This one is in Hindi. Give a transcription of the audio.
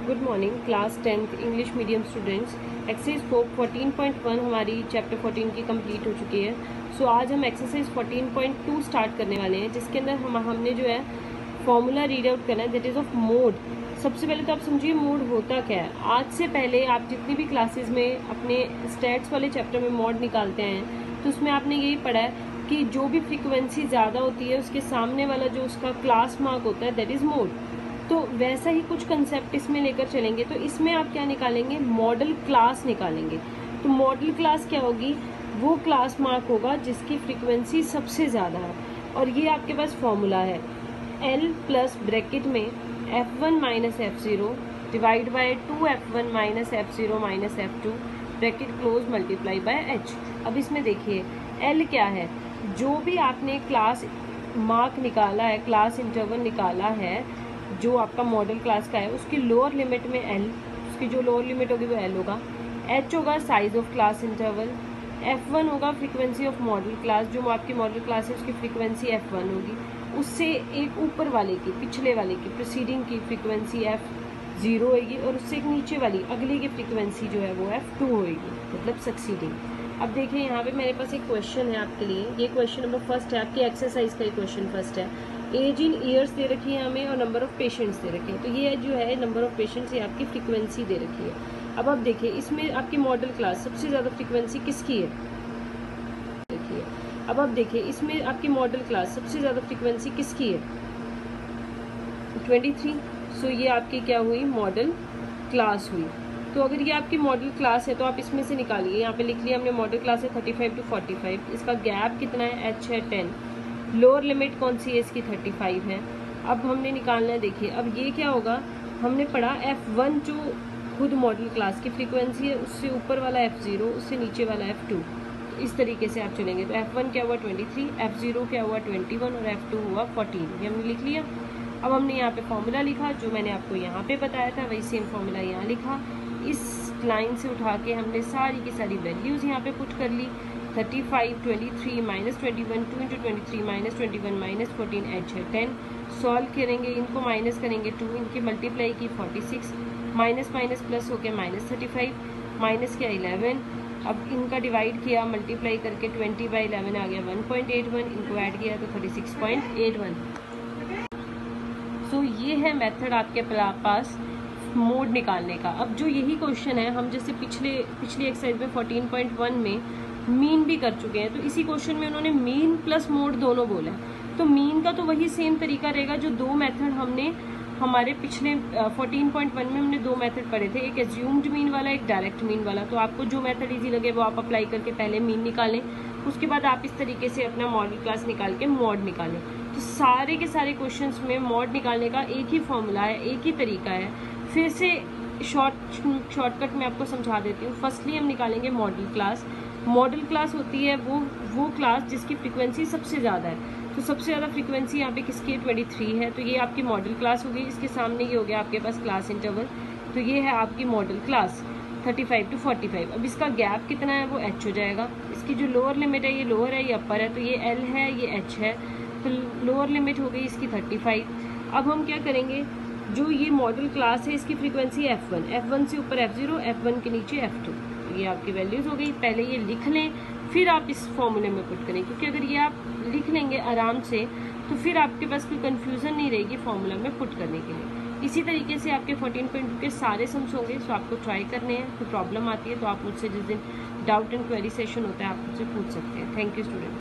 Good morning class 10th English medium students. Exercise 14.1 हमारी चैप्टर 14 की कंप्लीट हो चुकी है। सो आज हम एक्सरसाइज 14.2 स्टार्ट करने वाले हैं, जिसके अंदर हमने जो है फॉर्मूला रीड आउट करना है, दैट इज़ ऑफ मोड। सबसे पहले तो आप समझिए मोड होता क्या है। आज से पहले आप जितनी भी क्लासेज में अपने स्टैट्स वाले चैप्टर में मोड निकालते हैं तो उसमें आपने यही पढ़ा है कि जो भी फ्रीक्वेंसी ज़्यादा होती है उसके सामने वाला जो उसका क्लास मार्क होता है दैट इज़ मोड। तो वैसा ही कुछ कंसेप्ट इसमें लेकर चलेंगे। तो इसमें आप क्या निकालेंगे, मॉडल क्लास निकालेंगे। तो मॉडल क्लास क्या होगी, वो क्लास मार्क होगा जिसकी फ्रीक्वेंसी सबसे ज़्यादा है। और ये आपके पास फॉर्मूला है L प्लस ब्रैकेट में F1 minus F0 divide by 2F1 minus F0 minus F2 bracket close multiply by H। अब इसमें देखिए L क्या है, जो भी आपने क्लास मार्क निकाला है, क्लास इंटरवल निकाला है जो आपका मॉडल क्लास का है, उसकी लोअर लिमिट में L, उसकी जो लोअर लिमिट होगी वो L होगा। H होगा size of class interval. F1 होगा फ्रीक्वेंसी ऑफ मॉडल क्लास, जो आपकी मॉडल क्लास है उसकी फ्रीक्वेंसी F1 होगी। उससे एक ऊपर वाले की, पिछले वाले की, प्रोसीडिंग की फ्रीक्वेंसी F0 होगी, और उससे एक नीचे वाली अगली की फ्रीक्वेंसी जो है वो F2 होगी, मतलब सक्सीडिंग। अब देखिए यहाँ पे मेरे पास एक क्वेश्चन है आपके लिए। ये क्वेश्चन नंबर फर्स्ट है, आपकी एक्सरसाइज का ही क्वेश्चन फर्स्ट है। एज इन ईयर्स दे रखी है हमें और नंबर ऑफ पेशेंट्स दे रखे हैं। तो ये जो है नंबर ऑफ पेशेंट्स, ये आपकी फ्रीक्वेंसी दे रखी है। अब आप देखिए इसमें आपकी मॉडल क्लास सबसे ज़्यादा फ्रीक्वेंसी किसकी है, देखिए। अब आप देखिए इसमें आपकी मॉडल क्लास सबसे ज़्यादा फ्रीक्वेंसी किसकी है, 23। सो ये आपकी क्या हुई, मॉडल क्लास हुई। तो अगर ये आपकी मॉडल क्लास है तो आप इसमें से निकालिए। यहाँ पे लिख लिया हमने मॉडल क्लास है 35 to 45। इसका गैप कितना है, H है 10। लोअर लिमिट कौन सी है, इसकी 35 है। अब हमने निकालना है, देखिए अब ये क्या होगा, हमने पढ़ा F1 जो खुद मॉडल क्लास की फ्रीक्वेंसी है, उससे ऊपर वाला F0, उससे नीचे वाला F2। तो इस तरीके से आप चलेंगे। तो F1 क्या हुआ 23, F0 क्या हुआ 21 और F2 हुआ 14। ये हमने लिख लिया। अब हमने यहाँ पे फॉर्मूला लिखा, जो मैंने आपको यहाँ पे बताया था वही सेम फॉर्मूला यहाँ लिखा। इस लाइन से उठा के हमने सारी की सारी वैल्यूज़ यहाँ पे पुट कर ली। 35, 23 minus 21, 2 into 23 minus 21 minus 14, H है 10। सॉल्व करेंगे, इनको माइनस करेंगे 2, इनकी मल्टीप्लाई की 46, माइनस माइनस प्लस हो गया माइनस 35, माइनस किया 11। अब इनका डिवाइड किया मल्टीप्लाई करके 20 बाई 11 आ गया 1.81, इनको ऐड किया तो 36.81। सो ये है मेथड आपके पास मोड निकालने का। अब जो यही क्वेश्चन है, हम जैसे पिछली एक्सरसाइज में 14.1 में मीन भी कर चुके हैं, तो इसी क्वेश्चन में उन्होंने मीन प्लस मोड दोनों बोला है। तो मीन का तो वही सेम तरीका रहेगा, जो दो मेथड हमने हमारे पिछले 14.1 में हमने दो मेथड पढ़े थे, एक एज्यूम्ड मीन वाला, एक डायरेक्ट मीन वाला। तो आपको जो मेथड इजी लगे वो आप अप्लाई करके पहले मीन निकालें, उसके बाद आप इस तरीके से अपना मॉडल क्लास निकाल के मॉड निकालें। तो सारे के सारे क्वेश्चंस में मॉड निकालने का एक ही फॉर्मूला है, एक ही तरीका है। फिर से शॉर्टकट में आपको समझा देती हूँ। फर्स्टली हम निकालेंगे मॉडल क्लास। मॉडल क्लास होती है वो क्लास जिसकी फ्रीक्वेंसी सबसे ज़्यादा है। तो सबसे ज़्यादा फ्रीक्वेंसी यहाँ पे किसकी है, 23 है। तो ये आपकी मॉडल क्लास होगी। इसके सामने ये हो गया आपके पास क्लास इंटरवल। तो ये है आपकी मॉडल क्लास 35 to 45। अब इसका गैप कितना है, वो H हो जाएगा। इसकी जो लोअर लिमिट है, ये लोअर है, ये अपर है। तो ये L है, ये H है। तो लोअर लिमिट हो गई इसकी 35। अब हम क्या करेंगे, जो ये मॉडल क्लास है इसकी फ्रीक्वेंसी F1 से ऊपर F0, F1 के नीचे F2। तो ये आपकी वैल्यूज़ हो गई। पहले ये लिख लें, फिर आप इस फॉर्मूले में पुट करें, क्योंकि अगर ये आप लिख लेंगे आराम से तो फिर आपके पास कोई कन्फ्यूज़न नहीं रहेगी फॉर्मूला में पुट करने के लिए। इसी तरीके से आपके 14.2 के सारे सम्स होंगे। सो आपको ट्राई करने हैं। कोई प्रॉब्लम आती है तो आप मुझसे जिस दिन डाउट एंड क्वेरी सेशन होता है आप मुझसे पूछ सकते हैं। Thank you student.